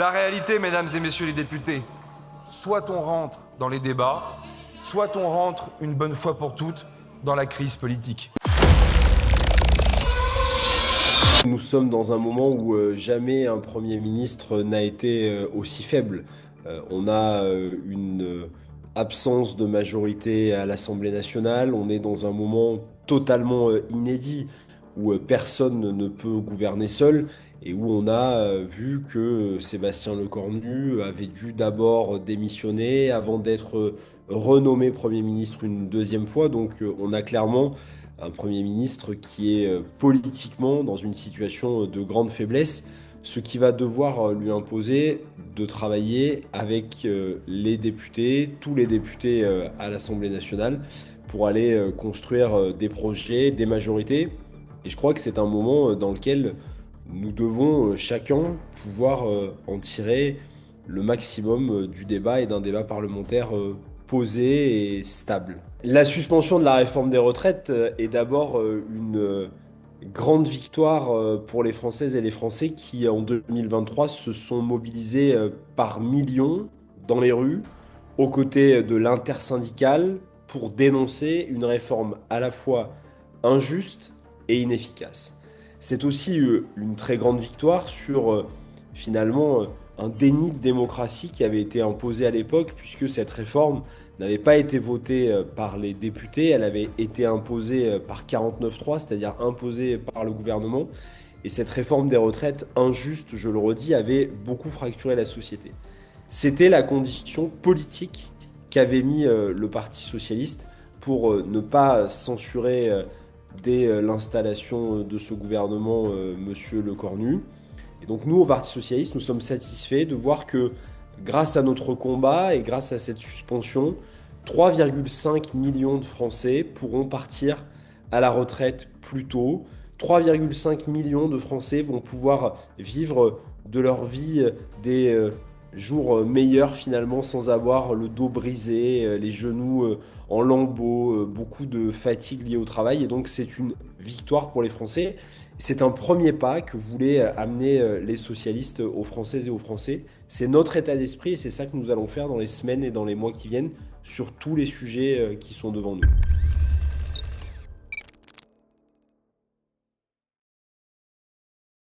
La réalité, mesdames et messieurs les députés, soit on rentre dans les débats, soit on rentre une bonne fois pour toutes dans la crise politique. Nous sommes dans un moment où jamais un Premier ministre n'a été aussi faible. On a une absence de majorité à l'Assemblée nationale. On est dans un moment totalement inédit où personne ne peut gouverner seul et où on a vu que Sébastien Lecornu avait dû d'abord démissionner avant d'être renommé Premier ministre une deuxième fois. Donc on a clairement un Premier ministre qui est politiquement dans une situation de grande faiblesse, ce qui va devoir lui imposer de travailler avec les députés, tous les députés à l'Assemblée nationale, pour aller construire des projets, des majorités. Et je crois que c'est un moment dans lequel nous devons chacun pouvoir en tirer le maximum du débat et d'un débat parlementaire posé et stable. La suspension de la réforme des retraites est d'abord une grande victoire pour les Françaises et les Français qui, en 2023, se sont mobilisés par millions dans les rues, aux côtés de l'intersyndicale, pour dénoncer une réforme à la fois injuste et inefficace. C'est aussi une très grande victoire sur finalement un déni de démocratie qui avait été imposé à l'époque, puisque cette réforme n'avait pas été votée par les députés, elle avait été imposée par 49-3, c'est-à-dire imposée par le gouvernement. Et cette réforme des retraites injuste, je le redis, avait beaucoup fracturé la société. C'était la condition politique qu'avait mis le Parti socialiste pour ne pas censurer dès l'installation de ce gouvernement, Monsieur Lecornu. Et donc nous, au Parti socialiste, nous sommes satisfaits de voir que grâce à notre combat et grâce à cette suspension, 3,5 millions de Français pourront partir à la retraite plus tôt. 3,5 millions de Français vont pouvoir vivre de leur vie des jours meilleurs finalement sans avoir le dos brisé, les genoux en lambeaux, beaucoup de fatigue liée au travail. Et donc c'est une victoire pour les Français. C'est un premier pas que voulaient amener les socialistes aux Françaises et aux Français. C'est notre état d'esprit et c'est ça que nous allons faire dans les semaines et dans les mois qui viennent sur tous les sujets qui sont devant nous.